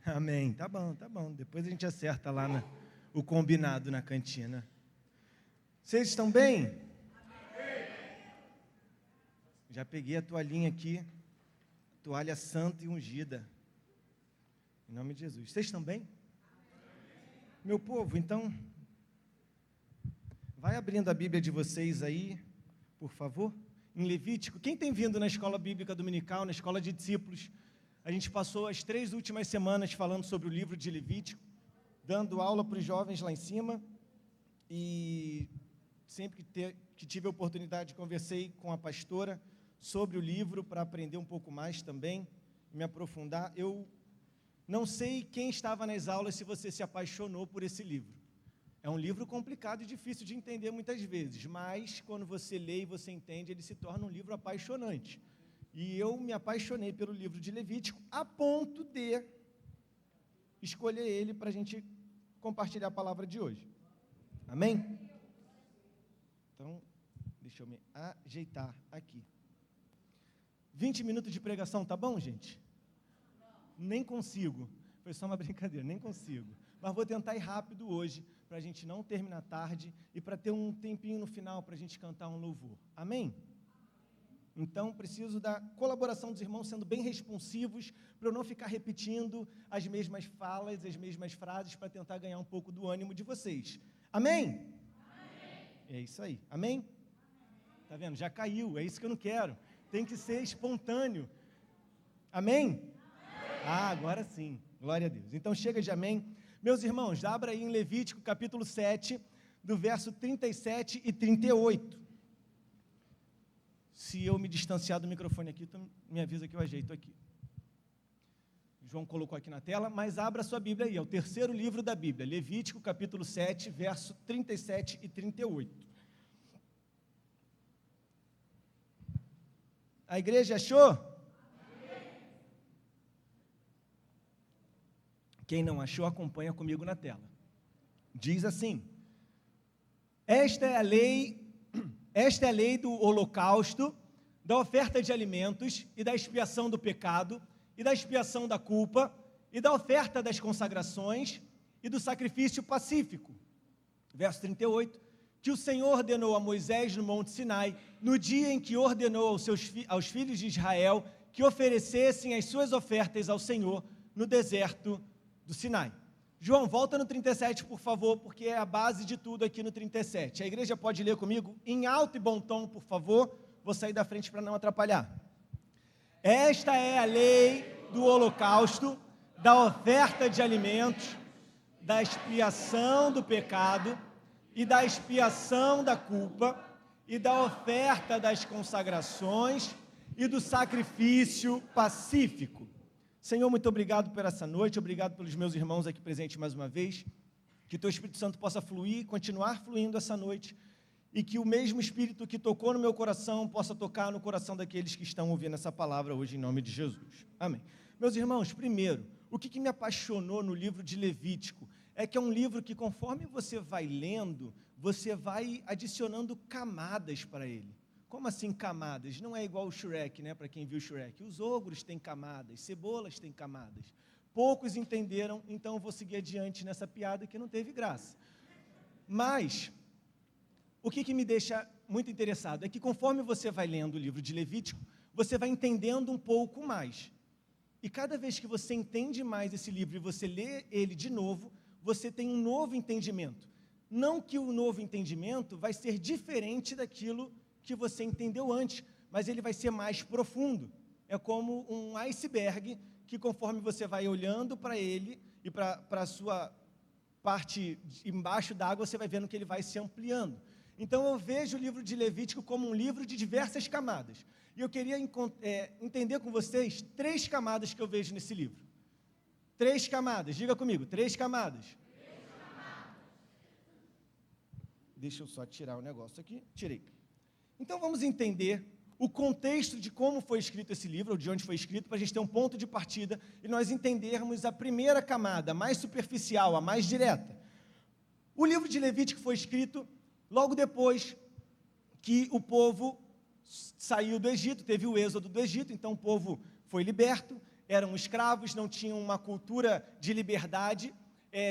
Amém. Tá bom. Depois a gente acerta lá o combinado na cantina. Vocês estão bem? Já peguei a toalhinha aqui, toalha santa e ungida. Em nome de Jesus. Vocês estão bem? Meu povo, então, vai abrindo a Bíblia de vocês aí, por favor, em Levítico. Quem tem vindo na escola bíblica dominical, na escola de discípulos, a gente passou as 3 últimas semanas falando sobre o livro de Levítico, dando aula para os jovens lá em cima, e sempre que tive a oportunidade, conversei com a pastora sobre o livro, para aprender um pouco mais também, me aprofundar. Eu não sei quem estava nas aulas, se você se apaixonou por esse livro. É um livro complicado e difícil de entender muitas vezes, mas quando você lê e você entende, ele se torna um livro apaixonante. E eu me apaixonei pelo livro de Levítico, a ponto de escolher ele para a gente compartilhar a palavra de hoje. Amém? Então, deixa eu me ajeitar aqui. 20 minutos de pregação, tá bom, gente? Nem consigo. Foi só uma brincadeira, nem consigo. Mas vou tentar ir rápido hoje, para a gente não terminar tarde e para ter um tempinho no final para a gente cantar um louvor. Amém? Então, preciso da colaboração dos irmãos, sendo bem responsivos, para eu não ficar repetindo as mesmas falas, as mesmas frases, para tentar ganhar um pouco do ânimo de vocês. Amém? Amém. É isso aí. Amém? Tá vendo? Já caiu, é isso que eu não quero. Tem que ser espontâneo. Amém? Amém. Ah, agora sim. Glória a Deus. Então, chega de amém. Meus irmãos, abra aí em Levítico, capítulo 7, do verso 37 e 38. Se eu me distanciar do microfone aqui, tu me avisa que eu ajeito aqui. João colocou aqui na tela, mas abra sua Bíblia aí, é o terceiro livro da Bíblia, Levítico, capítulo 7, verso 37 e 38. A igreja achou? Quem não achou, acompanha comigo na tela. Diz assim: Esta é a lei do holocausto, da oferta de alimentos e da expiação do pecado, e da expiação da culpa, e da oferta das consagrações e do sacrifício pacífico. Verso 38, que o Senhor ordenou a Moisés no Monte Sinai, no dia em que ordenou aos filhos de Israel que oferecessem as suas ofertas ao Senhor no deserto do Sinai. João, volta no 37, por favor, porque é a base de tudo aqui no 37. A igreja pode ler comigo em alto e bom tom, por favor. Vou sair da frente para não atrapalhar. Esta é a lei do holocausto, da oferta de alimentos, da expiação do pecado e da expiação da culpa e da oferta das consagrações e do sacrifício pacífico. Senhor, muito obrigado por essa noite, obrigado pelos meus irmãos aqui presentes mais uma vez, que Teu Espírito Santo possa fluir, continuar fluindo essa noite, e que o mesmo Espírito que tocou no meu coração possa tocar no coração daqueles que estão ouvindo essa palavra hoje, em nome de Jesus. Amém. Meus irmãos, primeiro, o que me apaixonou no livro de Levítico é que é um livro que, conforme você vai lendo, você vai adicionando camadas para ele. Como assim camadas? Não é igual o Shrek, né? Para quem viu o Shrek. Os ogros têm camadas, cebolas têm camadas. Poucos entenderam, então eu vou seguir adiante nessa piada que não teve graça. Mas, o que me deixa muito interessado é que conforme você vai lendo o livro de Levítico, você vai entendendo um pouco mais. E cada vez que você entende mais esse livro e você lê ele de novo, você tem um novo entendimento. Não que o novo entendimento vai ser diferente daquilo que você entendeu antes, mas ele vai ser mais profundo. É como um iceberg que, conforme você vai olhando para ele e para a sua parte embaixo da água, você vai vendo que ele vai se ampliando. Então, eu vejo o livro de Levítico como um livro de diversas camadas. E eu queria entender com vocês 3 camadas que eu vejo nesse livro. 3 camadas, diga comigo, 3 camadas. Deixa eu só tirar o negócio aqui, tirei. Então, vamos entender o contexto de como foi escrito esse livro, ou de onde foi escrito, para a gente ter um ponto de partida e nós entendermos a primeira camada, a mais superficial, a mais direta. O livro de Levítico foi escrito logo depois que o povo saiu do Egito, teve o êxodo do Egito, então o povo foi liberto, eram escravos, não tinham uma cultura de liberdade,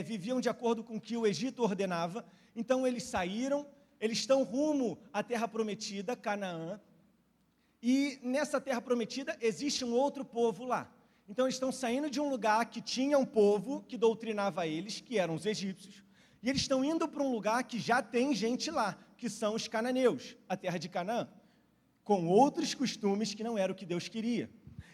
viviam de acordo com o que o Egito ordenava. Então eles saíram, eles estão rumo à terra prometida, Canaã, e nessa terra prometida existe um outro povo lá. Então eles estão saindo de um lugar que tinha um povo que doutrinava eles, que eram os egípcios, e eles estão indo para um lugar que já tem gente lá, que são os cananeus, a terra de Canaã, com outros costumes que não era o que Deus queria.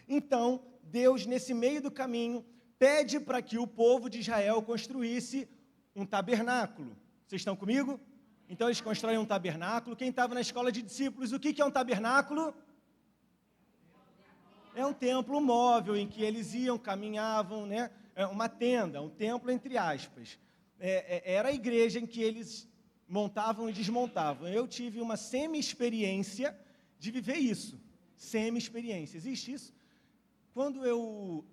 Então, Deus, nesse meio do caminho, pede para que o povo de Israel construísse um tabernáculo. Vocês estão comigo? Então eles constroem um tabernáculo. Quem estava na escola de discípulos, o que é um tabernáculo? É um templo móvel em que eles iam, caminhavam, né? É uma tenda, um templo entre aspas. Era a igreja em que eles montavam e desmontavam. Eu tive uma semi-experiência de viver isso. Semi-experiência. Existe isso? Quando eu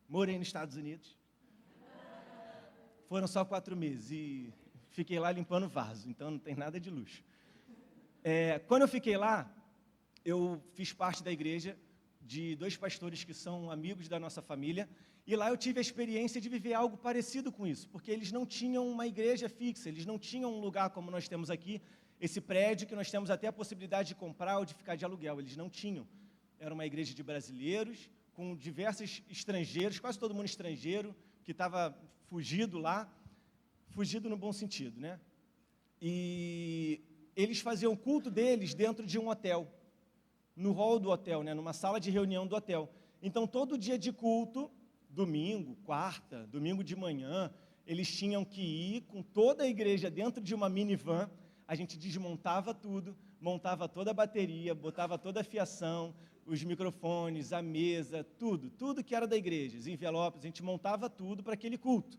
morei nos Estados Unidos, foram só 4 meses e fiquei lá limpando vaso, então não tem nada de luxo. Quando eu fiquei lá, eu fiz parte da igreja de 2 pastores que são amigos da nossa família, e lá eu tive a experiência de viver algo parecido com isso, porque eles não tinham uma igreja fixa, eles não tinham um lugar como nós temos aqui, esse prédio que nós temos até a possibilidade de comprar ou de ficar de aluguel, eles não tinham. Era uma igreja de brasileiros, com diversos estrangeiros, quase todo mundo estrangeiro, que estava fugido lá, fugido no bom sentido, né? E eles faziam o culto deles dentro de um hotel, no hall do hotel, né? Numa sala de reunião do hotel. Então, todo dia de culto, domingo, quarta, domingo de manhã, eles tinham que ir com toda a igreja dentro de uma minivan, a gente desmontava tudo, montava toda a bateria, botava toda a fiação, os microfones, a mesa, tudo que era da igreja, os envelopes, a gente montava tudo para aquele culto.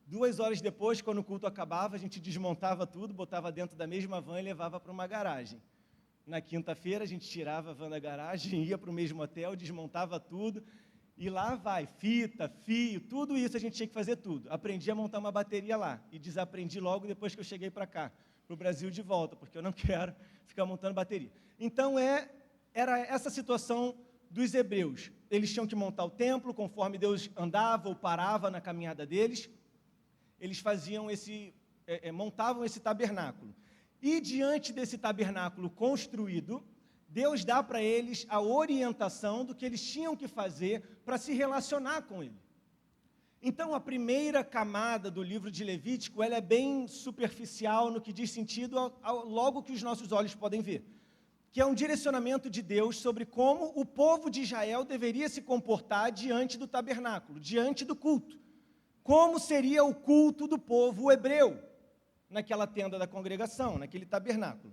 2 horas depois, quando o culto acabava, a gente desmontava tudo, botava dentro da mesma van e levava para uma garagem. Na quinta-feira, a gente tirava a van da garagem, ia para o mesmo hotel, desmontava tudo, e lá vai, fita, fio, tudo isso a gente tinha que fazer tudo. Aprendi a montar uma bateria lá, e desaprendi logo depois que eu cheguei para cá, para o Brasil de volta, porque eu não quero ficar montando bateria. Então, era essa situação dos hebreus. Eles tinham que montar o templo, conforme Deus andava ou parava na caminhada deles, eles faziam montavam esse tabernáculo. E diante desse tabernáculo construído, Deus dá para eles a orientação do que eles tinham que fazer para se relacionar com Ele. Então, a primeira camada do livro de Levítico, ela é bem superficial no que diz sentido logo que os nossos olhos podem ver, que é um direcionamento de Deus sobre como o povo de Israel deveria se comportar diante do tabernáculo, diante do culto. Como seria o culto do povo hebreu naquela tenda da congregação, naquele tabernáculo.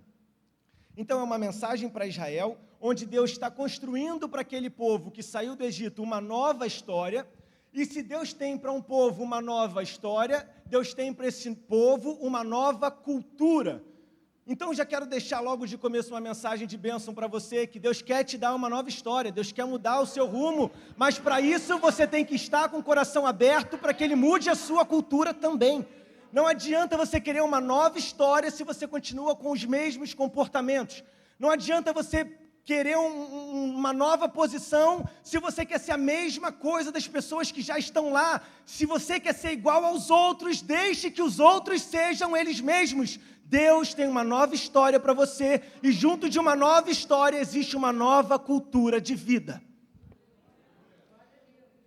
Então é uma mensagem para Israel, onde Deus está construindo para aquele povo que saiu do Egito uma nova história, e se Deus tem para um povo uma nova história, Deus tem para esse povo uma nova cultura. Então já quero deixar logo de começo uma mensagem de bênção para você, que Deus quer te dar uma nova história, Deus quer mudar o seu rumo, mas para isso você tem que estar com o coração aberto para que Ele mude a sua cultura também. Não adianta você querer uma nova história se você continua com os mesmos comportamentos. Não adianta você querer uma nova posição se você quer ser a mesma coisa das pessoas que já estão lá. Se você quer ser igual aos outros, deixe que os outros sejam eles mesmos. Deus tem uma nova história para você e junto de uma nova história existe uma nova cultura de vida.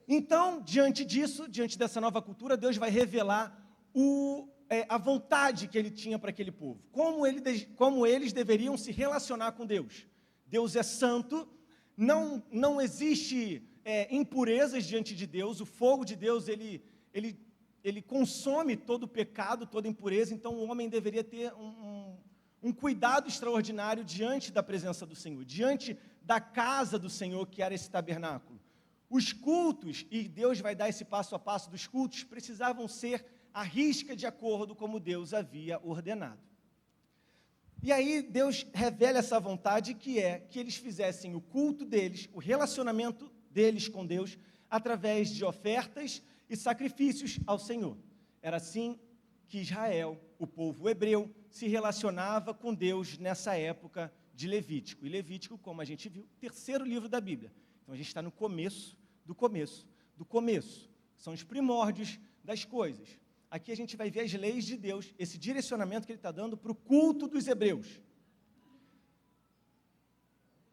Então, diante disso, diante dessa nova cultura, Deus vai revelar a vontade que Ele tinha para aquele povo, como eles deveriam se relacionar com Deus. Deus é santo, não existe impurezas diante de Deus, o fogo de Deus, ele consome todo o pecado, toda impureza, então o homem deveria ter um cuidado extraordinário diante da presença do Senhor, diante da casa do Senhor, que era esse tabernáculo. Os cultos, e Deus vai dar esse passo a passo dos cultos, precisavam ser à risca de acordo como Deus havia ordenado. E aí Deus revela essa vontade que é que eles fizessem o culto deles, o relacionamento deles com Deus, através de ofertas e sacrifícios ao Senhor. Era assim que Israel, o povo hebreu, se relacionava com Deus nessa época de Levítico. E Levítico, como a gente viu, terceiro livro da Bíblia. Então a gente está no começo do começo. Do começo. São os primórdios das coisas. Aqui a gente vai ver as leis de Deus, esse direcionamento que ele está dando para o culto dos hebreus.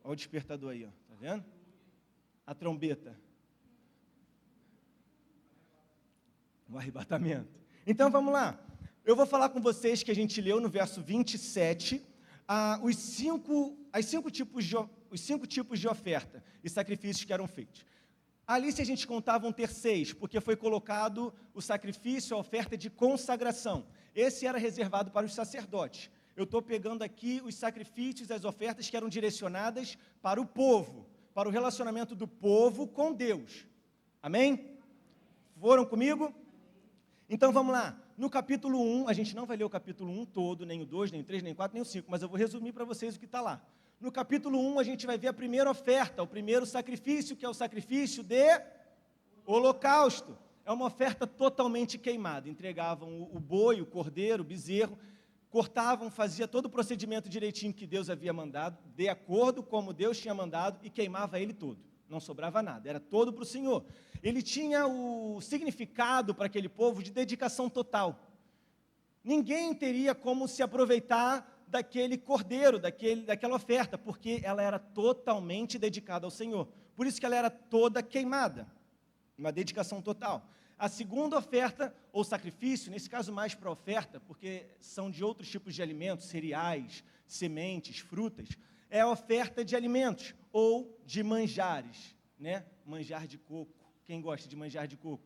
Olha o despertador aí, ó. Tá vendo? A trombeta. O arrebatamento. Então vamos lá. Eu vou falar com vocês que a gente leu no verso 27, os cinco tipos de oferta e sacrifícios que eram feitos. Ali, se a gente contava, vão ter 6, porque foi colocado o sacrifício, a oferta de consagração. Esse era reservado para os sacerdotes. Eu estou pegando aqui os sacrifícios, as ofertas que eram direcionadas para o povo, para o relacionamento do povo com Deus. Amém? Foram comigo? Então vamos lá. No capítulo 1, a gente não vai ler o capítulo 1 todo, nem o 2, nem o 3, nem o 4, nem o 5, mas eu vou resumir para vocês o que está lá. No capítulo 1, a gente vai ver a primeira oferta, o primeiro sacrifício, que é o sacrifício de holocausto. É uma oferta totalmente queimada. Entregavam o boi, o cordeiro, o bezerro, cortavam, fazia todo o procedimento direitinho que Deus havia mandado, de acordo como Deus tinha mandado, e queimava ele todo. Não sobrava nada, era todo para o Senhor. Ele tinha o significado para aquele povo de dedicação total. Ninguém teria como se aproveitar daquele cordeiro, daquela oferta, porque ela era totalmente dedicada ao Senhor. Por isso que ela era toda queimada, uma dedicação total. A segunda oferta, ou sacrifício, nesse caso mais para oferta, porque são de outros tipos de alimentos, cereais, sementes, frutas, é a oferta de alimentos, ou de manjares, né? Manjar de coco. Quem gosta de manjar de coco?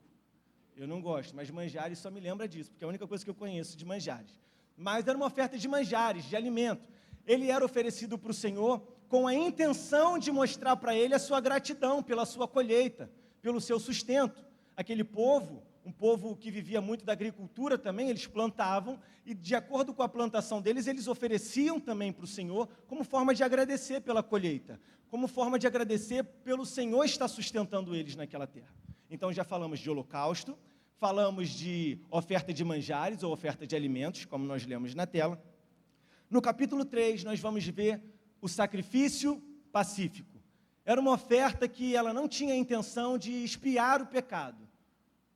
Eu não gosto, mas manjares só me lembra disso, porque é a única coisa que eu conheço de manjares. Mas era uma oferta de manjares, de alimento. Ele era oferecido para o Senhor com a intenção de mostrar para ele a sua gratidão pela sua colheita, pelo seu sustento. Aquele povo, um povo que vivia muito da agricultura também, eles plantavam, e de acordo com a plantação deles, eles ofereciam também para o Senhor como forma de agradecer pela colheita, como forma de agradecer pelo Senhor estar sustentando eles naquela terra. Então já falamos de holocausto, falamos de oferta de manjares ou oferta de alimentos, como nós lemos na tela. No capítulo 3, nós vamos ver o sacrifício pacífico. Era uma oferta que ela não tinha a intenção de expiar o pecado.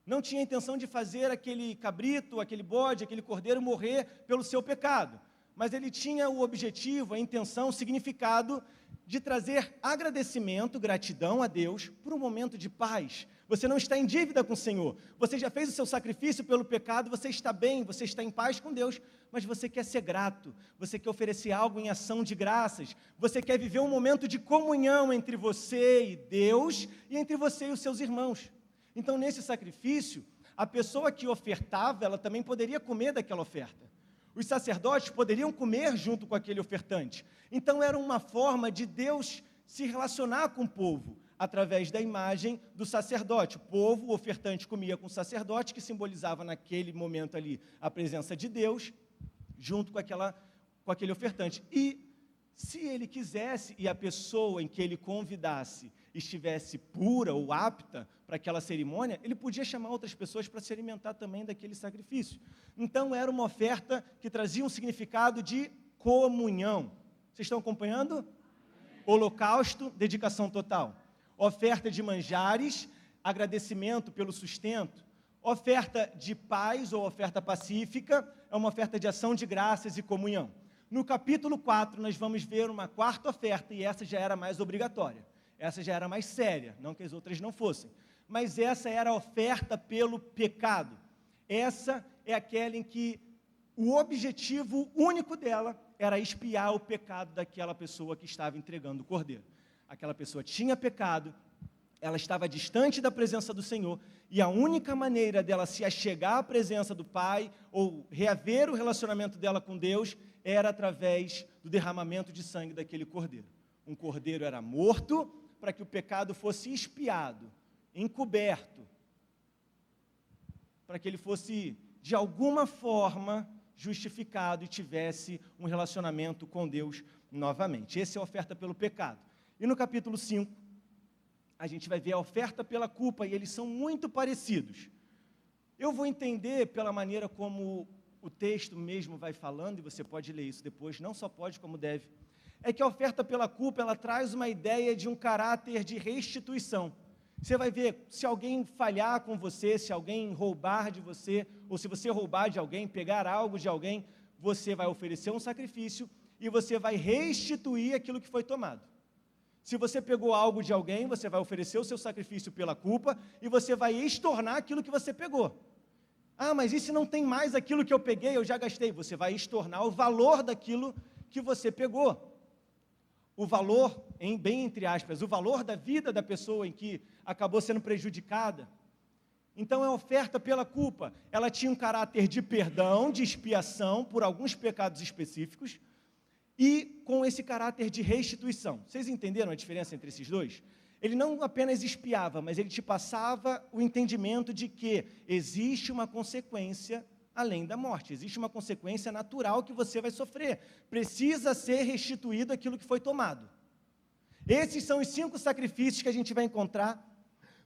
Não tinha a intenção de fazer aquele cabrito, aquele bode, aquele cordeiro morrer pelo seu pecado. Mas ele tinha o objetivo, a intenção, o significado de trazer agradecimento, gratidão a Deus por um momento de paz. Você não está em dívida com o Senhor. Você já fez o seu sacrifício pelo pecado, você está bem, você está em paz com Deus, mas você quer ser grato, você quer oferecer algo em ação de graças, você quer viver um momento de comunhão entre você e Deus e entre você e os seus irmãos. Então, nesse sacrifício, a pessoa que ofertava, ela também poderia comer daquela oferta. Os sacerdotes poderiam comer junto com aquele ofertante. Então, era uma forma de Deus se relacionar com o povo, através da imagem do sacerdote. O povo, o ofertante, comia com o sacerdote, que simbolizava naquele momento ali a presença de Deus, junto com aquele ofertante. E se ele quisesse, e a pessoa em que ele convidasse estivesse pura ou apta para aquela cerimônia, ele podia chamar outras pessoas para se alimentar também daquele sacrifício. Então, era uma oferta que trazia um significado de comunhão. Vocês estão acompanhando? Holocausto, dedicação total. Oferta de manjares, agradecimento pelo sustento. Oferta de paz ou oferta pacífica, é uma oferta de ação de graças e comunhão. No capítulo 4, nós vamos ver uma quarta oferta, e essa já era mais obrigatória. Essa já era mais séria, não que as outras não fossem. Mas essa era a oferta pelo pecado. Essa é aquela em que o objetivo único dela era expiar o pecado daquela pessoa que estava entregando o cordeiro. Aquela pessoa tinha pecado, ela estava distante da presença do Senhor, e a única maneira dela se achegar à presença do Pai, ou reaver o relacionamento dela com Deus, era através do derramamento de sangue daquele cordeiro. Um cordeiro era morto para que o pecado fosse expiado, encoberto, para que ele fosse, de alguma forma, justificado e tivesse um relacionamento com Deus novamente. Essa é a oferta pelo pecado. E no capítulo 5, a gente vai ver a oferta pela culpa, e eles são muito parecidos. Eu vou entender pela maneira como o texto mesmo vai falando, e você pode ler isso depois, não só pode, como deve, é que a oferta pela culpa, ela traz uma ideia de um caráter de restituição. Você vai ver, se alguém falhar com você, se alguém roubar de você, ou se você roubar de alguém, pegar algo de alguém, você vai oferecer um sacrifício e você vai restituir aquilo que foi tomado. Se você pegou algo de alguém, você vai oferecer o seu sacrifício pela culpa e você vai estornar aquilo que você pegou. Ah, mas e se não tem mais aquilo que eu peguei, eu já gastei? Você vai estornar o valor daquilo que você pegou. O valor, bem entre aspas, o valor da vida da pessoa em que acabou sendo prejudicada. Então, a oferta pela culpa, ela tinha um caráter de perdão, de expiação por alguns pecados específicos e com esse caráter de restituição. Vocês entenderam a diferença entre esses dois? Ele não apenas expiava, mas ele te passava o entendimento de que existe uma consequência além da morte. Existe uma consequência natural que você vai sofrer. Precisa ser restituído aquilo que foi tomado. Esses são os 5 sacrifícios que a gente vai encontrar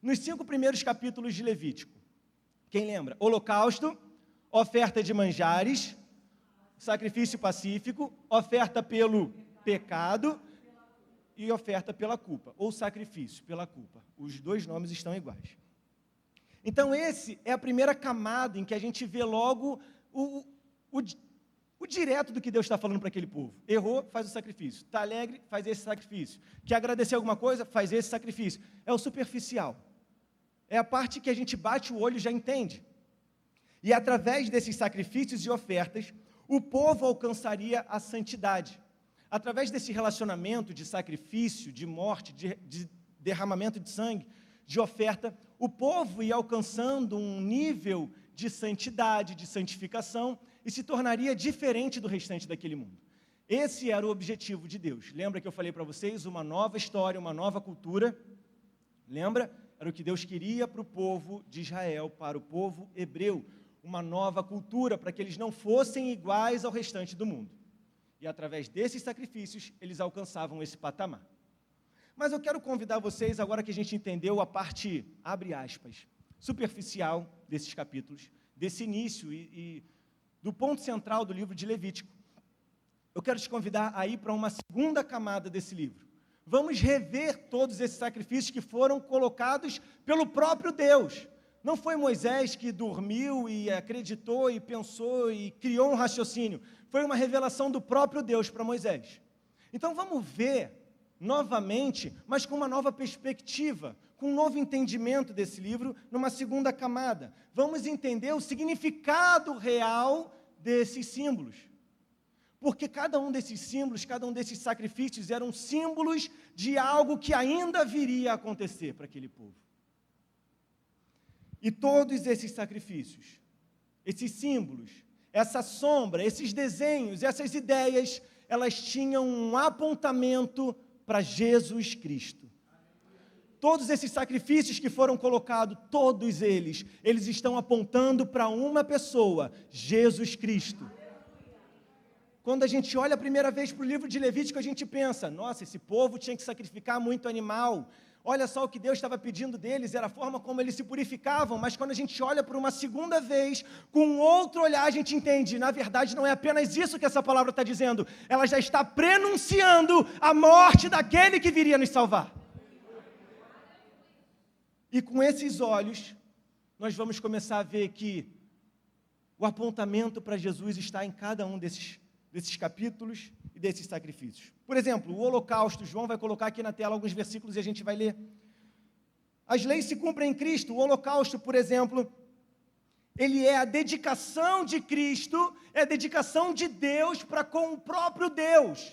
nos 5 primeiros capítulos de Levítico. Quem lembra? Holocausto, oferta de manjares, sacrifício pacífico, oferta pelo pecado e oferta pela culpa, ou sacrifício pela culpa. Os dois nomes estão iguais. Então, esse é a primeira camada em que a gente vê logo o direto do que Deus está falando para aquele povo. Errou, faz o sacrifício. Está alegre, faz esse sacrifício. Quer agradecer alguma coisa? Faz esse sacrifício. É o superficial. É a parte que a gente bate o olho e já entende. E através desses sacrifícios e ofertas, o povo alcançaria a santidade. Através desse relacionamento de sacrifício, de morte, de derramamento de sangue, de oferta, o povo ia alcançando um nível de santidade, de santificação, e se tornaria diferente do restante daquele mundo. Esse era o objetivo de Deus. Lembra que eu falei para vocês? Uma nova história, uma nova cultura. Lembra? Era o que Deus queria para o povo de Israel, para o povo hebreu. Uma nova cultura, para que eles não fossem iguais ao restante do mundo. E através desses sacrifícios, eles alcançavam esse patamar. Mas eu quero convidar vocês, agora que a gente entendeu a parte, abre aspas, superficial desses capítulos, desse início e do ponto central do livro de Levítico, eu quero te convidar a ir para uma segunda camada desse livro. Vamos rever todos esses sacrifícios que foram colocados pelo próprio Deus. Não foi Moisés que dormiu e acreditou e pensou e criou um raciocínio. Foi uma revelação do próprio Deus para Moisés. Então vamos ver novamente, mas com uma nova perspectiva, com um novo entendimento desse livro, numa segunda camada. Vamos entender o significado real desses símbolos. Porque cada um desses símbolos, cada um desses sacrifícios eram símbolos de algo que ainda viria a acontecer para aquele povo. E todos esses sacrifícios, esses símbolos, essa sombra, esses desenhos, essas ideias, elas tinham um apontamento para Jesus Cristo. Todos esses sacrifícios que foram colocados, todos eles estão apontando para uma pessoa, Jesus Cristo. Quando a gente olha a primeira vez para o livro de Levítico, a gente pensa, nossa, esse povo tinha que sacrificar muito animal. Olha só o que Deus estava pedindo deles, era a forma como eles se purificavam, mas quando a gente olha por uma segunda vez, com um outro olhar, a gente entende, na verdade não é apenas isso que essa palavra está dizendo, ela já está prenunciando a morte daquele que viria nos salvar. E com esses olhos, nós vamos começar a ver que o apontamento para Jesus está em cada um desses capítulos e desses sacrifícios. Por exemplo, o holocausto, João vai colocar aqui na tela alguns versículos e a gente vai ler. As leis se cumprem em Cristo. O holocausto, por exemplo, ele é a dedicação de Cristo, é a dedicação de Deus para com o próprio Deus.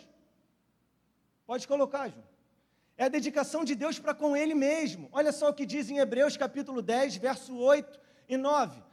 Pode colocar, João. É a dedicação de Deus para com Ele mesmo. Olha só o que diz em Hebreus capítulo 10, verso 8 e 9.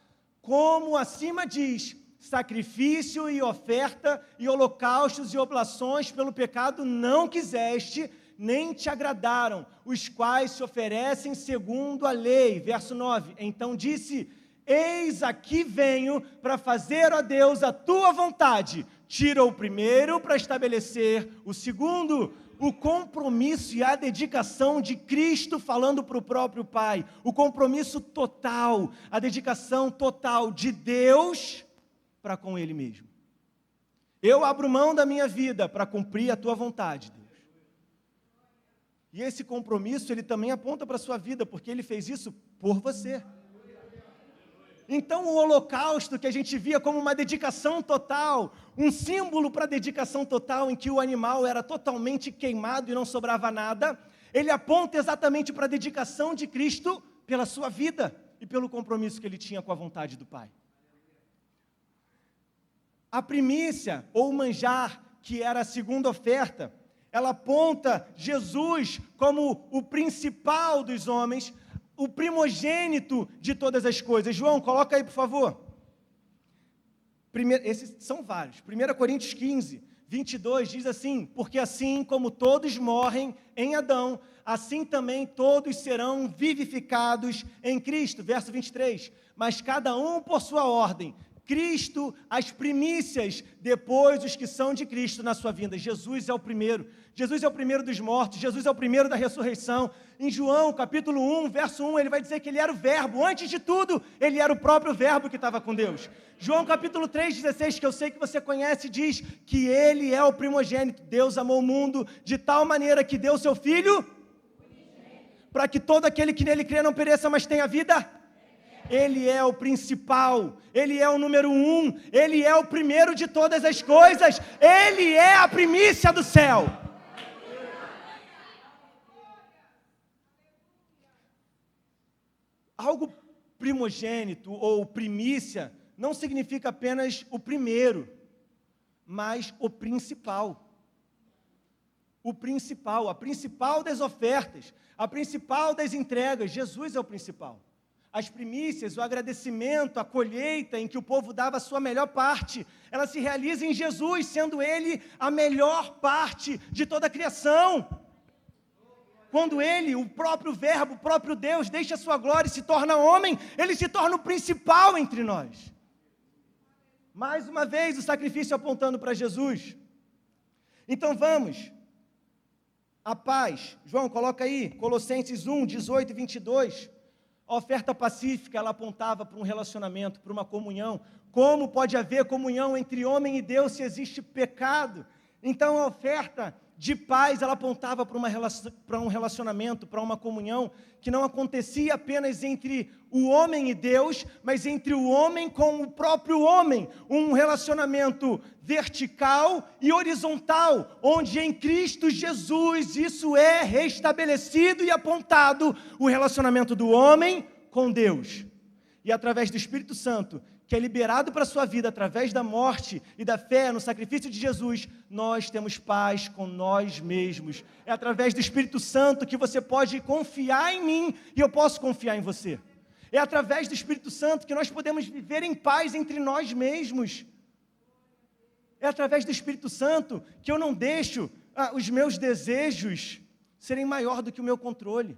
Como acima diz, sacrifício e oferta e holocaustos e oblações pelo pecado não quiseste, nem te agradaram, os quais se oferecem segundo a lei. Verso 9, então disse, eis aqui venho para fazer, ó Deus, a tua vontade. Tira o primeiro para estabelecer o segundo. O compromisso e a dedicação de Cristo falando para o próprio Pai. O compromisso total, a dedicação total de Deus para com Ele mesmo. Eu abro mão da minha vida para cumprir a tua vontade, Deus. E esse compromisso, ele também aponta para a sua vida, porque ele fez isso por você. Então, o holocausto que a gente via como uma dedicação total, um símbolo para a dedicação total, em que o animal era totalmente queimado e não sobrava nada, ele aponta exatamente para a dedicação de Cristo pela sua vida e pelo compromisso que ele tinha com a vontade do Pai. A primícia, ou manjar, que era a segunda oferta, ela aponta Jesus como o principal dos homens, o primogênito de todas as coisas. João, coloca aí, por favor. Esses são vários. 1 Coríntios 15, 22 diz assim: porque assim como todos morrem em Adão, assim também todos serão vivificados em Cristo. Verso 23, mas cada um por sua ordem. Cristo, as primícias, depois os que são de Cristo na sua vinda. Jesus é o primeiro. Jesus é o primeiro dos mortos, Jesus é o primeiro da ressurreição. Em João, capítulo 1, verso 1, ele vai dizer que ele era o verbo. Antes de tudo, ele era o próprio verbo que estava com Deus. João, capítulo 3, 16, que eu sei que você conhece, diz que ele é o primogênito. Deus amou o mundo de tal maneira que deu o seu Filho, para que todo aquele que nele crê não pereça, mas tenha vida. Ele é o principal, Ele é o número 1, Ele é o primeiro de todas as coisas, Ele é a primícia do céu. Algo primogênito ou primícia não significa apenas o primeiro, mas o principal. O principal, a principal das ofertas, a principal das entregas. Jesus é o principal. As primícias, o agradecimento, a colheita em que o povo dava a sua melhor parte, ela se realiza em Jesus, sendo Ele a melhor parte de toda a criação. Quando Ele, o próprio Verbo, o próprio Deus, deixa a sua glória e se torna homem, Ele se torna o principal entre nós. Mais uma vez, o sacrifício apontando para Jesus. Então vamos, a paz. João, coloca aí, Colossenses 1, 18 e 22. A oferta pacífica, ela apontava para um relacionamento, para uma comunhão. Como pode haver comunhão entre homem e Deus se existe pecado? Então, a oferta de paz, ela apontava para um relacionamento, para uma comunhão, que não acontecia apenas entre o homem e Deus, mas entre o homem com o próprio homem. Um relacionamento vertical e horizontal, onde em Cristo Jesus isso é restabelecido e apontado, o relacionamento do homem com Deus. E através do Espírito Santo, que é liberado para a sua vida através da morte e da fé no sacrifício de Jesus, nós temos paz com nós mesmos. É através do Espírito Santo que você pode confiar em mim e eu posso confiar em você. É através do Espírito Santo que nós podemos viver em paz entre nós mesmos. É através do Espírito Santo que eu não deixo os meus desejos serem maior do que o meu controle.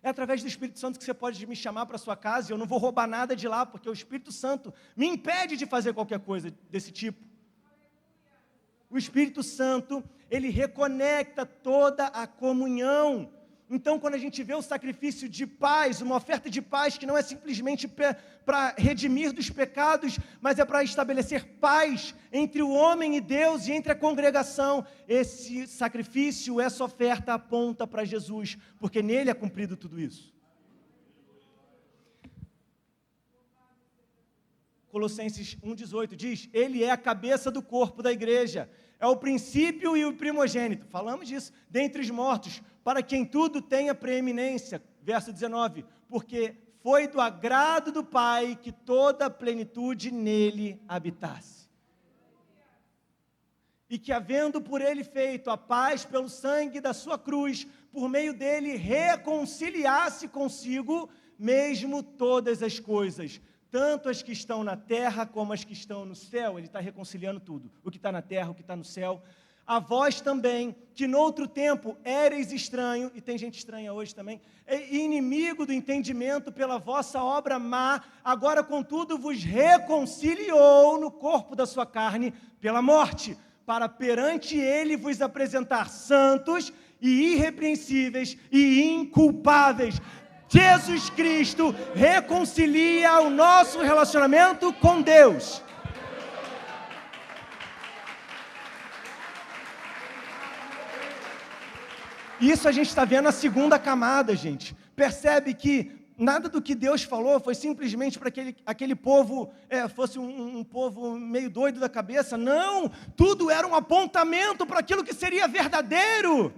É através do Espírito Santo que você pode me chamar para a sua casa e eu não vou roubar nada de lá, porque o Espírito Santo me impede de fazer qualquer coisa desse tipo. O Espírito Santo, ele reconecta toda a comunhão. Então, quando a gente vê o sacrifício de paz, uma oferta de paz que não é simplesmente para redimir dos pecados, mas é para estabelecer paz entre o homem e Deus e entre a congregação, esse sacrifício, essa oferta aponta para Jesus, porque nele é cumprido tudo isso. Colossenses 1,18 diz: Ele é a cabeça do corpo da igreja, é o princípio e o primogênito, falamos disso, dentre os mortos, para que em tudo tenha preeminência. Verso 19, porque foi do agrado do Pai que toda a plenitude nele habitasse. E que, havendo por ele feito a paz pelo sangue da sua cruz, por meio dele reconciliasse consigo mesmo todas as coisas, tanto as que estão na terra como as que estão no céu. Ele está reconciliando tudo, o que está na terra, o que está no céu. A vós também, que noutro tempo éreis estranho, e tem gente estranha hoje também, inimigo do entendimento pela vossa obra má, agora contudo vos reconciliou no corpo da sua carne pela morte, para perante ele vos apresentar santos e irrepreensíveis e inculpáveis. Jesus Cristo reconcilia o nosso relacionamento com Deus. Isso a gente está vendo a segunda camada, gente. Percebe que nada do que Deus falou foi simplesmente para que aquele povo fosse um povo meio doido da cabeça. Não, tudo era um apontamento para aquilo que seria verdadeiro.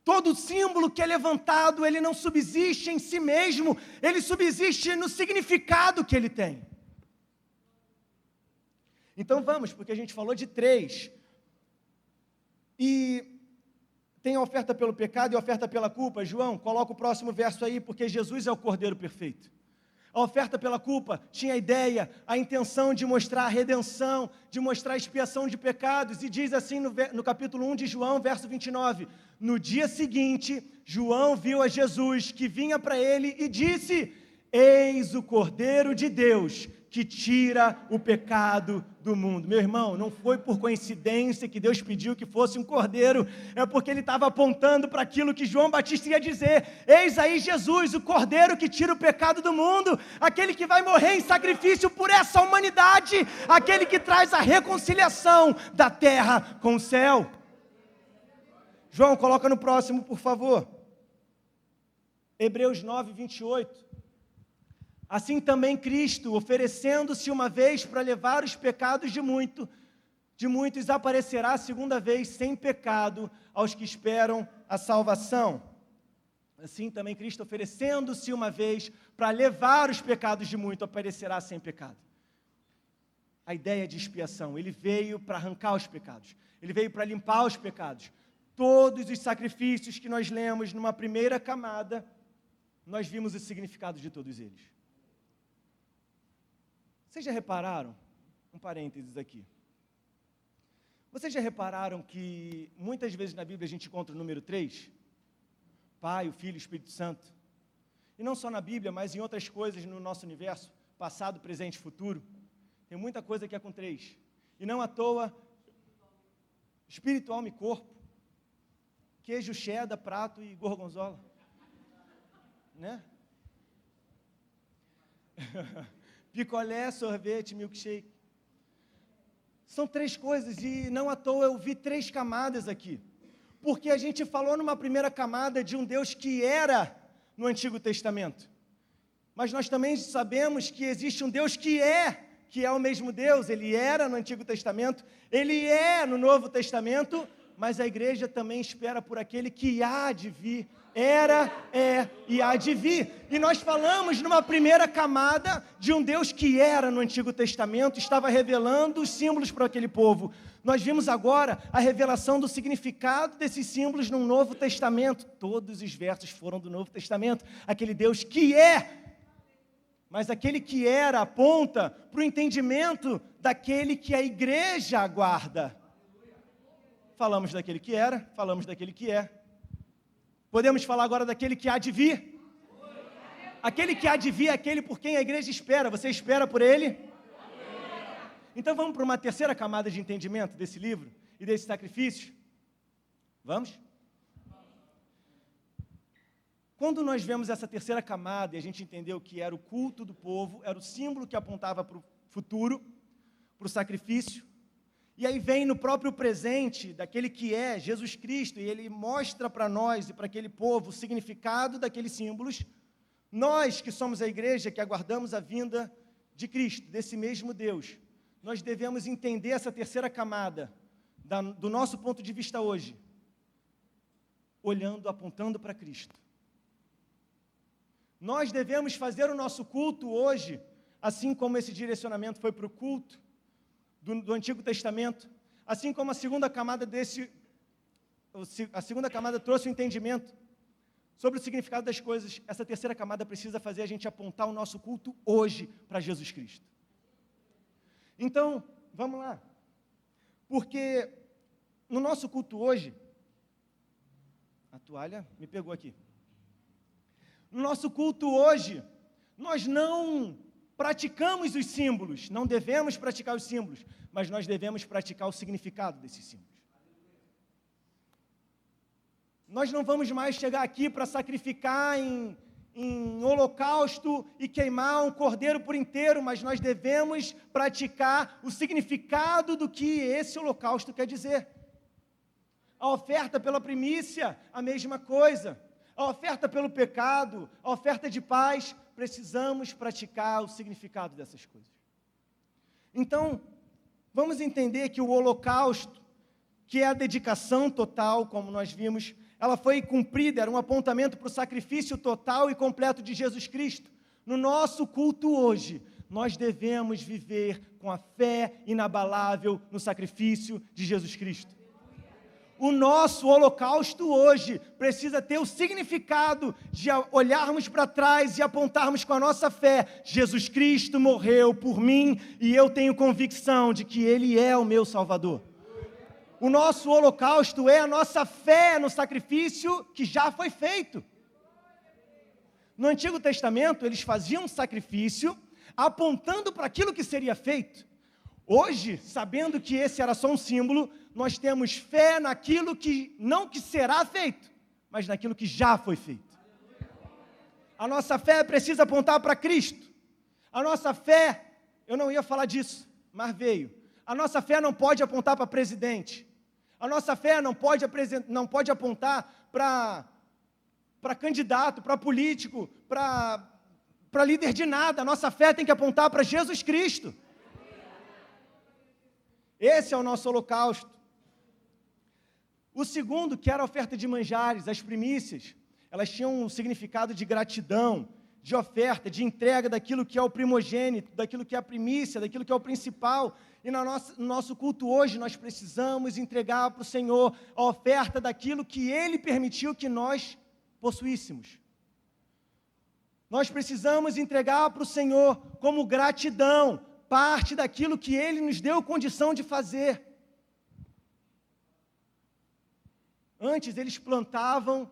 Todo símbolo que é levantado, ele não subsiste em si mesmo, ele subsiste no significado que ele tem. Então vamos, porque a gente falou de 3. E tem a oferta pelo pecado e a oferta pela culpa. João, coloca o próximo verso aí, porque Jesus é o Cordeiro perfeito. A oferta pela culpa tinha a ideia, a intenção de mostrar a redenção, de mostrar a expiação de pecados, e diz assim no capítulo 1 de João, verso 29, no dia seguinte, João viu a Jesus que vinha para ele e disse, eis o Cordeiro de Deus, que tira o pecado do mundo. Meu irmão, não foi por coincidência que Deus pediu que fosse um cordeiro, é porque ele estava apontando para aquilo que João Batista ia dizer, eis aí Jesus, o cordeiro que tira o pecado do mundo, aquele que vai morrer em sacrifício por essa humanidade, aquele que traz a reconciliação da terra com o céu. João, coloca no próximo, por favor. Hebreus 9, 28. Assim também Cristo, oferecendo-se uma vez para levar os pecados de muitos, aparecerá a segunda vez sem pecado aos que esperam a salvação. Assim também Cristo, oferecendo-se uma vez para levar os pecados de muitos, aparecerá sem pecado. A ideia de expiação, ele veio para arrancar os pecados, ele veio para limpar os pecados. Todos os sacrifícios que nós lemos numa primeira camada, nós vimos o significado de todos eles. Vocês já repararam, um parênteses aqui, vocês já repararam que muitas vezes na Bíblia a gente encontra o número 3? Pai, o Filho e o Espírito Santo. E não só na Bíblia, mas em outras coisas no nosso universo, passado, presente e futuro. Tem muita coisa que é com 3. E não à toa, espírito, alma e corpo, queijo, cheddar, prato e gorgonzola. Né? Picolé, sorvete, milkshake. São 3 coisas e não à toa eu vi 3 camadas aqui. Porque a gente falou numa primeira camada de um Deus que era no Antigo Testamento. Mas nós também sabemos que existe um Deus que é o mesmo Deus. Ele era no Antigo Testamento, ele é no Novo Testamento, mas a igreja também espera por aquele que há de vir. Era, é e há de vir. E nós falamos numa primeira camada de um Deus que era no Antigo Testamento, estava revelando os símbolos para aquele povo. Nós vimos agora a revelação do significado desses símbolos no Novo Testamento. Todos os versos foram do Novo Testamento. Aquele Deus que é, mas aquele que era aponta para o entendimento daquele que a igreja aguarda. Falamos daquele que era, falamos daquele que é. Podemos falar agora daquele que há de vir? Aquele que há de vir é aquele por quem a igreja espera. Você espera por ele? Então vamos para uma terceira camada de entendimento desse livro e desse sacrifício? Vamos? Quando nós vemos essa terceira camada e a gente entendeu que era o culto do povo, era o símbolo que apontava para o futuro, para o sacrifício, e aí vem no próprio presente daquele que é Jesus Cristo, e ele mostra para nós e para aquele povo o significado daqueles símbolos. Nós que somos a igreja, que aguardamos a vinda de Cristo, desse mesmo Deus, nós devemos entender essa terceira camada, do nosso ponto de vista hoje, olhando, apontando para Cristo. Nós devemos fazer o nosso culto hoje, assim como esse direcionamento foi para o culto do Antigo Testamento, assim como a segunda camada trouxe o entendimento sobre o significado das coisas, essa terceira camada precisa fazer a gente apontar o nosso culto hoje para Jesus Cristo. Então, vamos lá, porque no nosso culto hoje, a toalha me pegou aqui, no nosso culto hoje, nós não praticamos os símbolos, não devemos praticar os símbolos, mas nós devemos praticar o significado desses símbolos. Nós não vamos mais chegar aqui para sacrificar em holocausto e queimar um cordeiro por inteiro, mas nós devemos praticar o significado do que esse holocausto quer dizer. A oferta pela primícia, a mesma coisa. A oferta pelo pecado, a oferta de paz, precisamos praticar o significado dessas coisas. Então, vamos entender que o holocausto, que é a dedicação total, como nós vimos, ela foi cumprida, era um apontamento para o sacrifício total e completo de Jesus Cristo. No nosso culto hoje, nós devemos viver com a fé inabalável no sacrifício de Jesus Cristo. O nosso holocausto hoje precisa ter o significado de olharmos para trás e apontarmos com a nossa fé: Jesus Cristo morreu por mim e eu tenho convicção de que Ele é o meu Salvador. O nosso holocausto é a nossa fé no sacrifício que já foi feito. No Antigo Testamento, eles faziam um sacrifício apontando para aquilo que seria feito. Hoje, sabendo que esse era só um símbolo, nós temos fé naquilo que não que será feito, mas naquilo que já foi feito. A nossa fé precisa apontar para Cristo. A nossa fé, eu não ia falar disso, mas veio. A nossa fé não pode apontar para presidente. A nossa fé não pode apontar para candidato, para político, para líder de nada. A nossa fé tem que apontar para Jesus Cristo. Esse é o nosso holocausto. O segundo, que era a oferta de manjares, as primícias, elas tinham um significado de gratidão, de oferta, de entrega daquilo que é o primogênito, daquilo que é a primícia, daquilo que é o principal. E no nosso culto hoje, nós precisamos entregar para o Senhor a oferta daquilo que Ele permitiu que nós possuíssemos. Nós precisamos entregar para o Senhor como gratidão, parte daquilo que Ele nos deu condição de fazer. Antes eles plantavam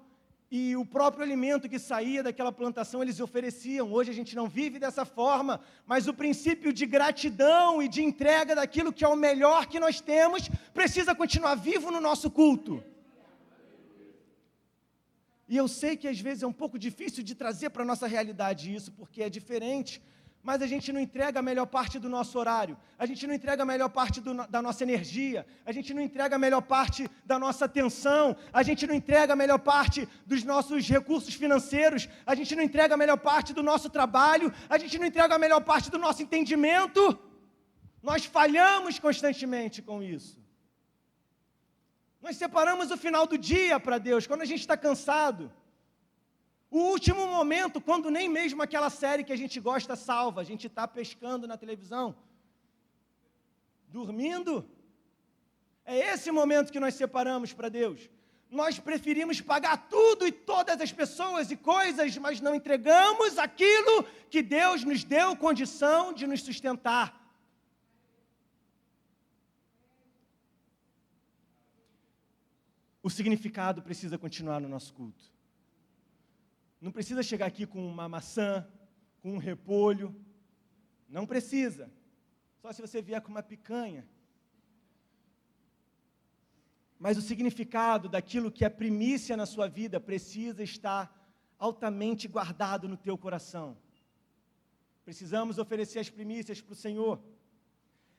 e o próprio alimento que saía daquela plantação eles ofereciam. Hoje a gente não vive dessa forma, mas o princípio de gratidão e de entrega daquilo que é o melhor que nós temos precisa continuar vivo no nosso culto. E eu sei que às vezes é um pouco difícil de trazer para a nossa realidade isso, porque é diferente, mas a gente não entrega a melhor parte do nosso horário, a gente não entrega a melhor parte da nossa energia, a gente não entrega a melhor parte da nossa atenção, a gente não entrega a melhor parte dos nossos recursos financeiros, a gente não entrega a melhor parte do nosso trabalho, a gente não entrega a melhor parte do nosso entendimento. Nós falhamos constantemente com isso. Nós separamos o final do dia para Deus, quando a gente está cansado. O último momento, quando nem mesmo aquela série que a gente gosta salva, a gente está pescando na televisão, dormindo. É esse momento que nós separamos para Deus. Nós preferimos pagar tudo e todas as pessoas e coisas, mas não entregamos aquilo que Deus nos deu condição de nos sustentar. O significado precisa continuar no nosso culto. Não precisa chegar aqui com uma maçã, com um repolho. Não precisa. Só se você vier com uma picanha. Mas o significado daquilo que é primícia na sua vida precisa estar altamente guardado no teu coração. Precisamos oferecer as primícias para o Senhor.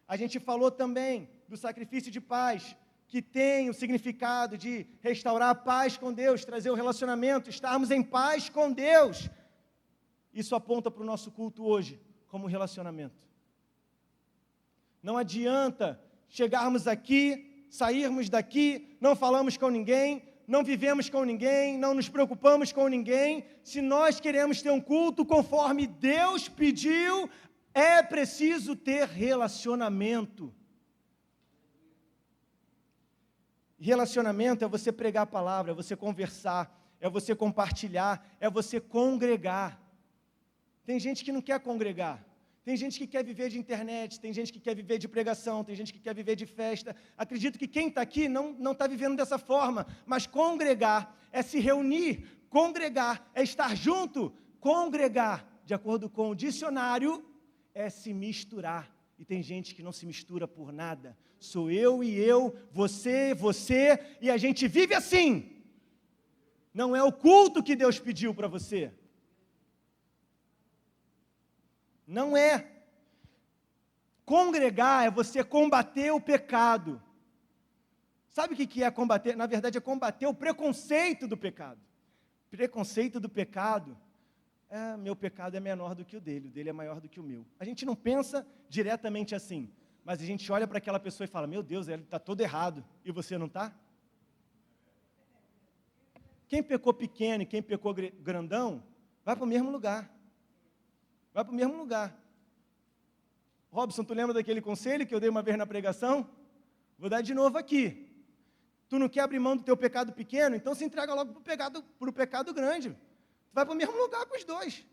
A gente falou também do sacrifício de paz, que tem o significado de restaurar a paz com Deus, trazer o relacionamento, estarmos em paz com Deus. Isso aponta para o nosso culto hoje, como relacionamento. Não adianta chegarmos aqui, sairmos daqui, não falamos com ninguém, não vivemos com ninguém, não nos preocupamos com ninguém. Se nós queremos ter um culto conforme Deus pediu, é preciso ter relacionamento. Relacionamento é você pregar a palavra, é você conversar, é você compartilhar, é você congregar. Tem gente que não quer congregar, tem gente que quer viver de internet, tem gente que quer viver de pregação, tem gente que quer viver de festa. Acredito que quem está aqui não está vivendo dessa forma, mas congregar é se reunir, congregar é estar junto, congregar, de acordo com o dicionário, é se misturar. E tem gente que não se mistura por nada. Sou eu e eu, você, e a gente vive assim. Não é o culto que Deus pediu para você. Não é. Congregar é você combater o pecado. Sabe o que é combater? Na verdade, é combater o preconceito do pecado. Preconceito do pecado. Meu pecado é menor do que o dele é maior do que o meu. A gente não pensa diretamente assim, mas a gente olha para aquela pessoa e fala, meu Deus, ele está todo errado, e você não está? Quem pecou pequeno e quem pecou grandão, vai para o mesmo lugar. Vai para o mesmo lugar. Robson, tu lembra daquele conselho que eu dei uma vez na pregação? Vou dar de novo aqui. Tu não quer abrir mão do teu pecado pequeno? Então se entrega logo para o pecado grande. Tu vai para o mesmo lugar com os dois.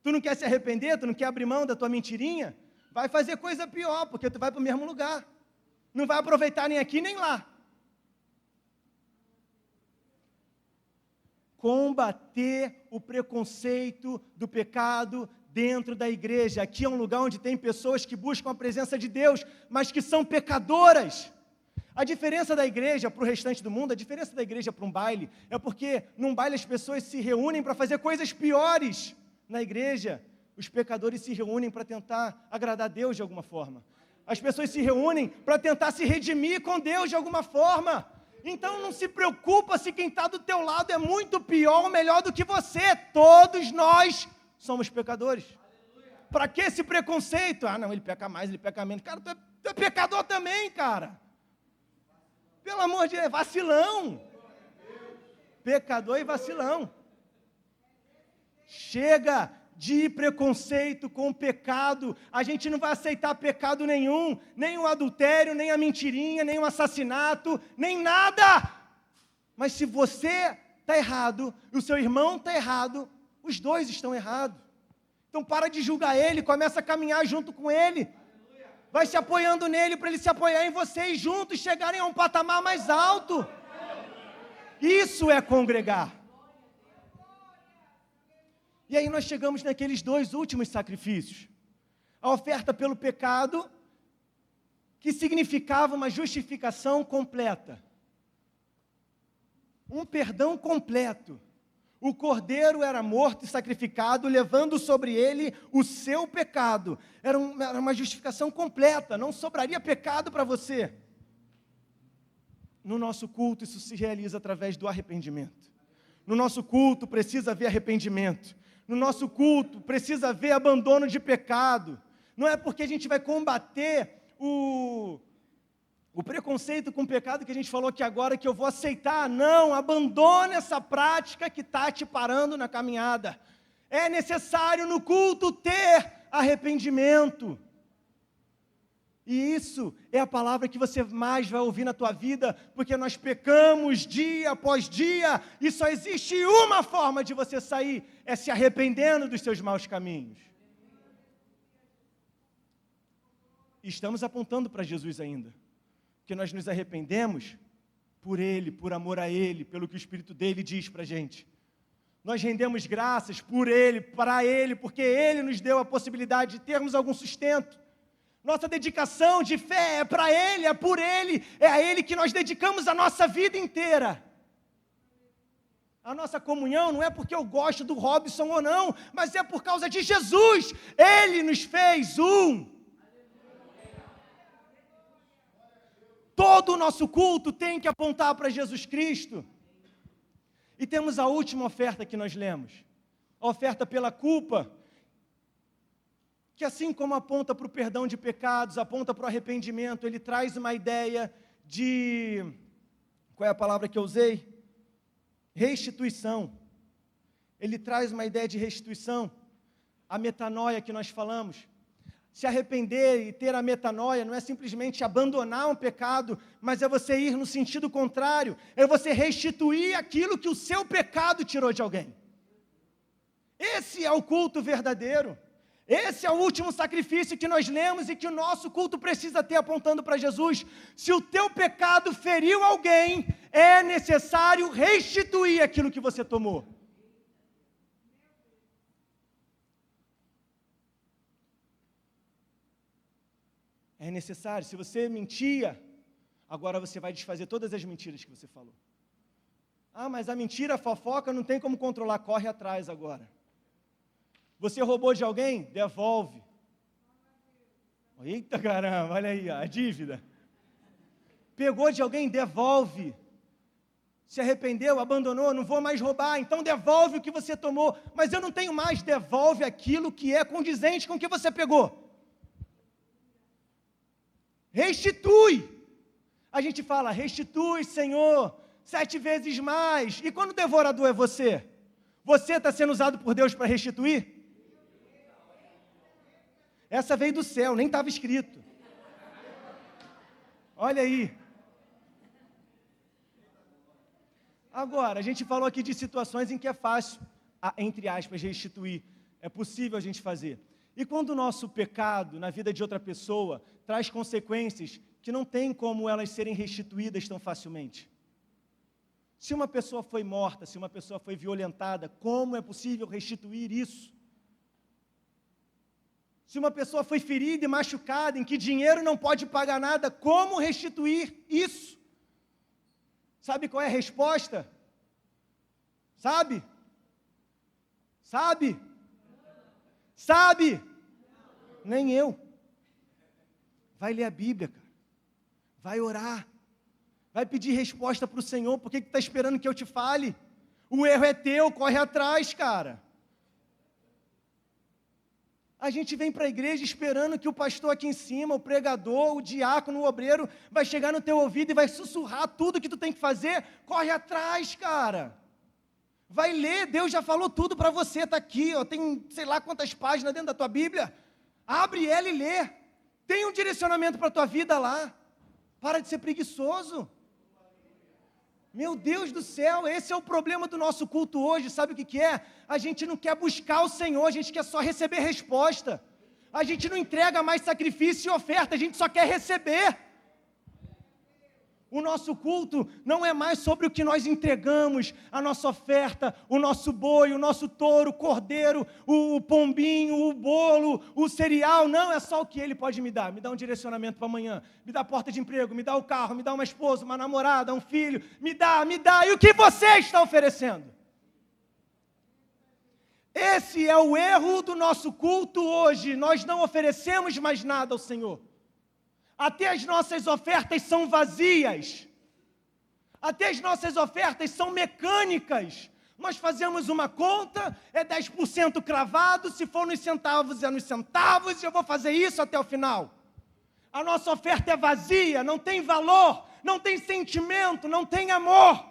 Tu não quer se arrepender? Tu não quer abrir mão da tua mentirinha? Vai fazer coisa pior, porque tu vai para o mesmo lugar. Não vai aproveitar nem aqui nem lá. Combater o preconceito do pecado dentro da igreja. Aqui é um lugar onde tem pessoas que buscam a presença de Deus, mas que são pecadoras. A diferença da igreja para o restante do mundo, a diferença da igreja para um baile, é porque num baile as pessoas se reúnem para fazer coisas piores. Na igreja, os pecadores se reúnem para tentar agradar a Deus de alguma forma. As pessoas se reúnem para tentar se redimir com Deus de alguma forma. Então não se preocupa se quem está do teu lado é muito pior ou melhor do que você. Todos nós somos pecadores. Para que esse preconceito? Não, ele peca mais, ele peca menos. Cara, tu é pecador também, cara. Pelo amor de Deus, vacilão. Pecador e vacilão. Chega de preconceito com o pecado. A gente não vai aceitar pecado nenhum, nem o adultério, nem a mentirinha, nem o assassinato, nem nada. Mas se você está errado e o seu irmão está errado, os dois estão errados. Então para de julgar ele, começa a caminhar junto com ele. Vai se apoiando nele para ele se apoiar em você e juntos chegarem a um patamar mais alto. Isso é congregar. E aí nós chegamos naqueles dois últimos sacrifícios. A oferta pelo pecado, que significava uma justificação completa. Um perdão completo. O cordeiro era morto e sacrificado, levando sobre ele o seu pecado. Era uma justificação completa, não sobraria pecado para você. No nosso culto, isso se realiza através do arrependimento. No nosso culto, precisa haver arrependimento. No nosso culto, precisa haver abandono de pecado. Não é porque a gente vai combater o preconceito com o pecado que a gente falou aqui agora, que eu vou aceitar. Não, abandone essa prática que está te parando na caminhada. É necessário no culto ter arrependimento. E isso é a palavra que você mais vai ouvir na tua vida, porque nós pecamos dia após dia, e só existe uma forma de você sair, é se arrependendo dos seus maus caminhos. E estamos apontando para Jesus ainda. Que nós nos arrependemos por Ele, por amor a Ele, pelo que o Espírito dEle diz para a gente. Nós rendemos graças por Ele, para Ele, porque Ele nos deu a possibilidade de termos algum sustento. Nossa dedicação de fé é para Ele, é por Ele, é a Ele que nós dedicamos a nossa vida inteira. A nossa comunhão não é porque eu gosto do Robson ou não, mas é por causa de Jesus. Ele nos fez um. Todo o nosso culto tem que apontar para Jesus Cristo. E temos a última oferta que nós lemos. A oferta pela culpa, que assim como aponta para o perdão de pecados, aponta para o arrependimento, ele traz uma ideia de... Qual é a palavra que eu usei? Restituição. Ele traz uma ideia de restituição. A metanoia que nós falamos. Se arrepender e ter a metanoia não é simplesmente abandonar um pecado, mas é você ir no sentido contrário, é você restituir aquilo que o seu pecado tirou de alguém. Esse é o culto verdadeiro. Esse é o último sacrifício que nós lemos e que o nosso culto precisa ter apontando para Jesus. Se o teu pecado feriu alguém, é necessário restituir aquilo que você tomou. É necessário. Se você mentia, agora você vai desfazer todas as mentiras que você falou. Mas a mentira, a fofoca, não tem como controlar. Corre atrás agora. Você roubou de alguém? Devolve. Eita caramba, olha aí, a dívida. Pegou de alguém, devolve. Se arrependeu, abandonou, não vou mais roubar, então devolve o que você tomou. Mas eu não tenho mais, devolve aquilo que é condizente com o que você pegou. Restitui. A gente fala, restitui, Senhor, 7 vezes mais. E quando o devorador é você? Você está sendo usado por Deus para restituir? Essa veio do céu, nem estava escrito. Olha aí. Agora, a gente falou aqui de situações em que é fácil, entre aspas, restituir. É possível a gente fazer. E quando o nosso pecado na vida de outra pessoa traz consequências que não tem como elas serem restituídas tão facilmente? Se uma pessoa foi morta, se uma pessoa foi violentada, como é possível restituir isso? Se uma pessoa foi ferida e machucada, em que dinheiro não pode pagar nada, como restituir isso? Sabe qual é a resposta? Sabe? Sabe? Sabe? Nem eu. Vai ler a Bíblia, cara. Vai orar. Vai pedir resposta para o Senhor. Por que está esperando que eu te fale? O erro é teu, corre atrás, cara. A gente vem para a igreja esperando que o pastor aqui em cima, o pregador, o diácono, o obreiro, vai chegar no teu ouvido e vai sussurrar tudo que tu tem que fazer. Corre atrás, cara. Vai ler, Deus já falou tudo para você, está aqui, ó, tem sei lá quantas páginas dentro da tua Bíblia. Abre ela e lê. Tem um direcionamento para a tua vida lá. Para de ser preguiçoso. Meu Deus do céu, esse é o problema do nosso culto hoje, sabe o que é? A gente não quer buscar o Senhor, a gente quer só receber resposta. A gente não entrega mais sacrifício e oferta, a gente só quer receber. O nosso culto não é mais sobre o que nós entregamos, a nossa oferta, o nosso boi, o nosso touro, o cordeiro, o pombinho, o bolo, o cereal. Não, é só o que Ele pode me dar. Me dá um direcionamento para amanhã, me dá a porta de emprego, me dá o carro, me dá uma esposa, uma namorada, um filho. Me dá. E o que você está oferecendo? Esse é o erro do nosso culto hoje. Nós não oferecemos mais nada ao Senhor. Até as nossas ofertas são vazias. Até as nossas ofertas são mecânicas. Nós fazemos uma conta, é 10% cravado, se for nos centavos, é nos centavos, e eu vou fazer isso até o final. A nossa oferta é vazia, não tem valor, não tem sentimento, não tem amor.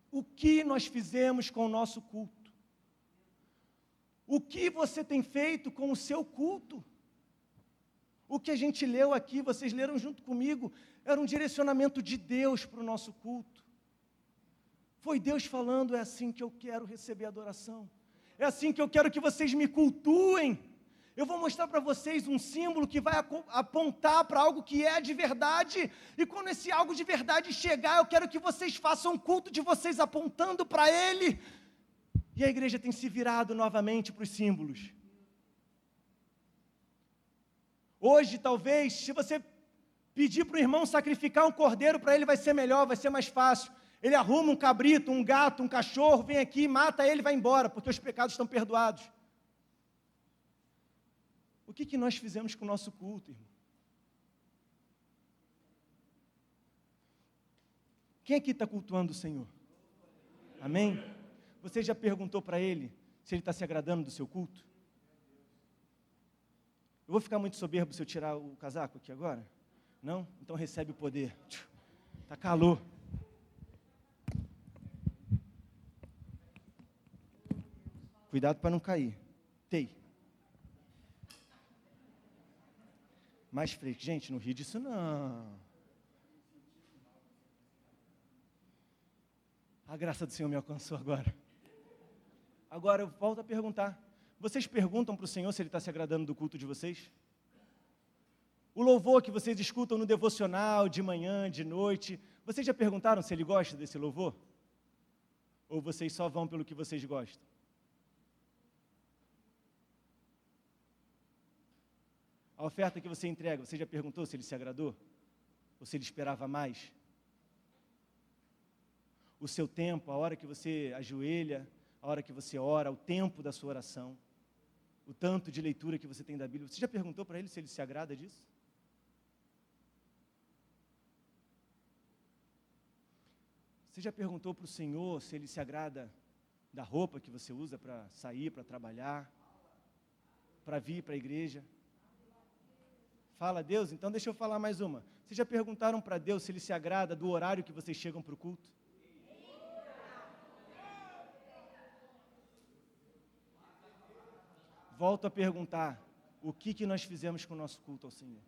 O que nós fizemos com o nosso culto? O que você tem feito com o seu culto? O que a gente leu aqui, vocês leram junto comigo, era um direcionamento de Deus para o nosso culto. Foi Deus falando, é assim que eu quero receber adoração. É assim que eu quero que vocês me cultuem. Eu vou mostrar para vocês um símbolo que vai apontar para algo que é de verdade. E quando esse algo de verdade chegar, eu quero que vocês façam um culto de vocês apontando para ele. E a igreja tem se virado novamente para os símbolos. Hoje, talvez, se você pedir para o irmão sacrificar um cordeiro, para ele vai ser melhor, vai ser mais fácil. Ele arruma um cabrito, um gato, um cachorro, vem aqui, mata ele e vai embora, porque os pecados estão perdoados. O que nós fizemos com o nosso culto, irmão? Quem aqui está cultuando o Senhor? Amém? Você já perguntou para ele se ele está se agradando do seu culto? Eu vou ficar muito soberbo se eu tirar o casaco aqui agora? Não? Então recebe o poder. Está calor. Cuidado para não cair. Tei. Mais fresco. Gente, não ri disso não. A graça do Senhor me alcançou agora. Agora eu volto a perguntar. Vocês perguntam para o Senhor se Ele está se agradando do culto de vocês? O louvor que vocês escutam no devocional, de manhã, de noite, vocês já perguntaram se Ele gosta desse louvor? Ou vocês só vão pelo que vocês gostam? A oferta que você entrega, você já perguntou se Ele se agradou? Ou se Ele esperava mais? O seu tempo, a hora que você ajoelha, a hora que você ora, o tempo da sua oração, o tanto de leitura que você tem da Bíblia, você já perguntou para Ele se Ele se agrada disso? Você já perguntou para o Senhor se Ele se agrada da roupa que você usa para sair, para trabalhar, para vir para a igreja? Fala, Deus, então deixa eu falar mais uma. Vocês já perguntaram para Deus se Ele se agrada do horário que vocês chegam para o culto? Volto a perguntar, o que nós fizemos com o nosso culto ao Senhor?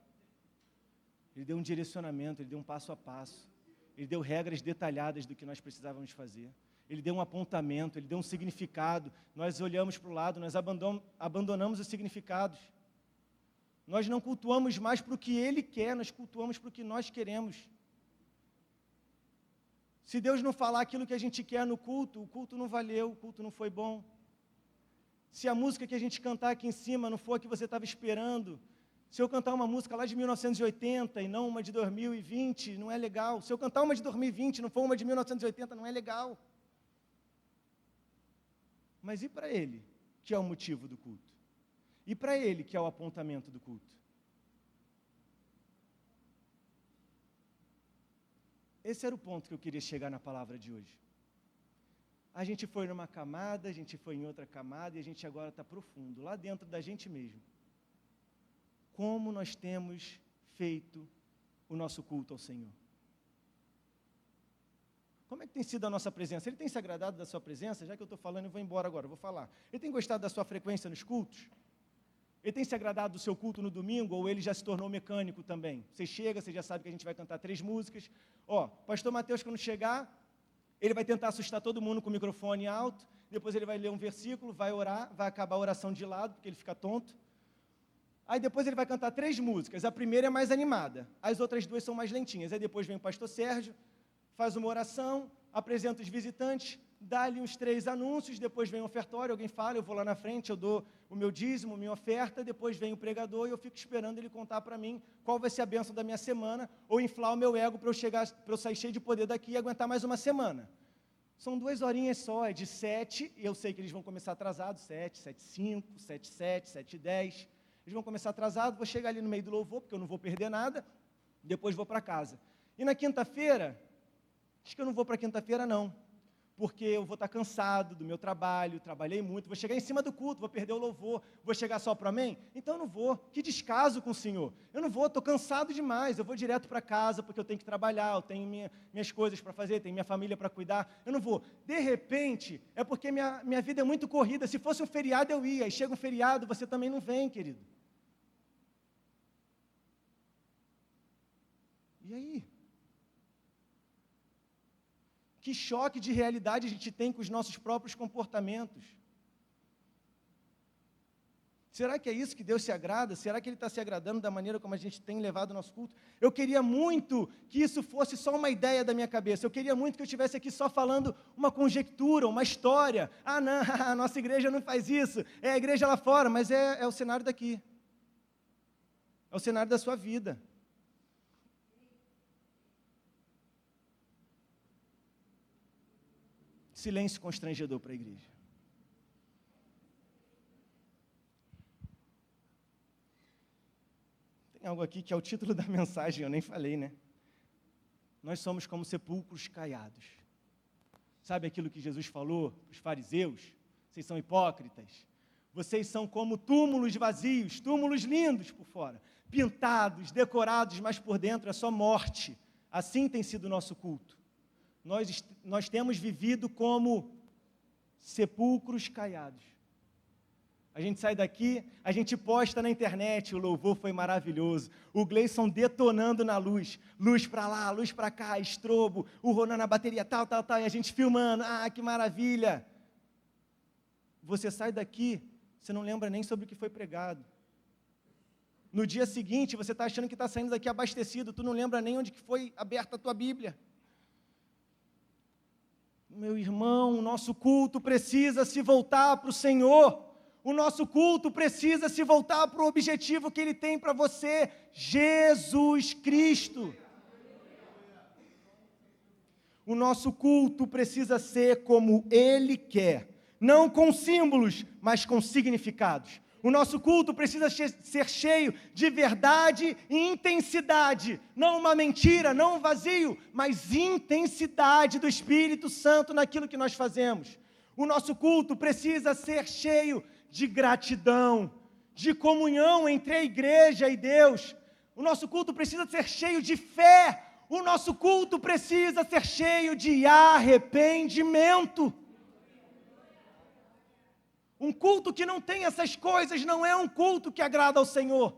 Ele deu um direcionamento, Ele deu um passo a passo. Ele deu regras detalhadas do que nós precisávamos fazer. Ele deu um apontamento, Ele deu um significado. Nós olhamos para o lado, nós abandonamos os significados. Nós não cultuamos mais para o que Ele quer, nós cultuamos para o que nós queremos. Se Deus não falar aquilo que a gente quer no culto, o culto não valeu, o culto não foi bom. Se a música que a gente cantar aqui em cima não for a que você estava esperando, se eu cantar uma música lá de 1980 e não uma de 2020, não é legal. Se eu cantar uma de 2020 e não for uma de 1980, não é legal. Mas e para Ele, que é o motivo do culto? E para Ele, que é o apontamento do culto? Esse era o ponto que eu queria chegar na palavra de hoje. A gente foi numa camada, a gente foi em outra camada, e a gente agora está profundo, lá dentro da gente mesmo. Como nós temos feito o nosso culto ao Senhor? Como é que tem sido a nossa presença? Ele tem se agradado da sua presença? Já que eu estou falando, eu vou embora agora, eu vou falar. Ele tem gostado da sua frequência nos cultos? Ele tem se agradado do seu culto no domingo, ou ele já se tornou mecânico também? Você chega, você já sabe que a gente vai cantar 3 músicas. Pastor Mateus, quando chegar, ele vai tentar assustar todo mundo com o microfone alto, depois ele vai ler um versículo, vai orar, vai acabar a oração de lado, porque ele fica tonto. Aí depois ele vai cantar 3 músicas, a primeira é mais animada, as outras 2 são mais lentinhas. Aí depois vem o pastor Sérgio, faz uma oração, apresenta os visitantes, dá-lhe uns 3 anúncios, depois vem o ofertório, alguém fala, eu vou lá na frente, eu dou o meu dízimo, minha oferta, depois vem o pregador e eu fico esperando ele contar para mim qual vai ser a bênção da minha semana, ou inflar o meu ego para eu sair cheio de poder daqui e aguentar mais uma semana. São 2 horinhas só, é de 7, e eu sei que eles vão começar atrasados, 7, 7:05, 7:07, 7:10, eles vão começar atrasados, vou chegar ali no meio do louvor, porque eu não vou perder nada, depois vou para casa. E na quinta-feira, acho que eu não vou para quinta-feira não, porque eu vou estar cansado do meu trabalho, trabalhei muito, vou chegar em cima do culto, vou perder o louvor, vou chegar só para amém? Então eu não vou, que descaso com o Senhor, eu não vou, estou cansado demais, eu vou direto para casa, porque eu tenho que trabalhar, eu tenho minhas coisas para fazer, tenho minha família para cuidar, eu não vou. De repente, é porque minha vida é muito corrida, se fosse um feriado eu ia, e chega um feriado, você também não vem, querido. E aí? Que choque de realidade a gente tem com os nossos próprios comportamentos? Será que é isso que Deus se agrada? Será que Ele está se agradando da maneira como a gente tem levado o nosso culto? Eu queria muito que isso fosse só uma ideia da minha cabeça. Eu queria muito que eu estivesse aqui só falando uma conjectura, uma história. Ah, não, a nossa igreja não faz isso. É a igreja lá fora, mas é o cenário daqui. É o cenário da sua vida. Silêncio constrangedor para a igreja. Tem algo aqui que é o título da mensagem, eu nem falei, né? Nós somos como sepulcros caiados. Sabe aquilo que Jesus falou para os fariseus? Vocês são hipócritas. Vocês são como túmulos vazios, túmulos lindos por fora, pintados, decorados, mas por dentro é só morte. Assim tem sido o nosso culto. Nós temos vivido como sepulcros caiados. A gente sai daqui, a gente posta na internet, o louvor foi maravilhoso, o Gleison detonando na luz para lá, luz para cá, estrobo, o Ronan na bateria, tal, e a gente filmando, que maravilha. Você sai daqui, você não lembra nem sobre o que foi pregado. No dia seguinte, você está achando que está saindo daqui abastecido, tu não lembra nem onde que foi aberta a tua Bíblia. Meu irmão, o nosso culto precisa se voltar para o Senhor. O nosso culto precisa se voltar para o objetivo que Ele tem para você, Jesus Cristo. O nosso culto precisa ser como Ele quer, não com símbolos, mas com significados. O nosso culto precisa ser cheio de verdade e intensidade. Não uma mentira, não um vazio, mas intensidade do Espírito Santo naquilo que nós fazemos. O nosso culto precisa ser cheio de gratidão, de comunhão entre a igreja e Deus. O nosso culto precisa ser cheio de fé. O nosso culto precisa ser cheio de arrependimento. Um culto que não tem essas coisas não é um culto que agrada ao Senhor.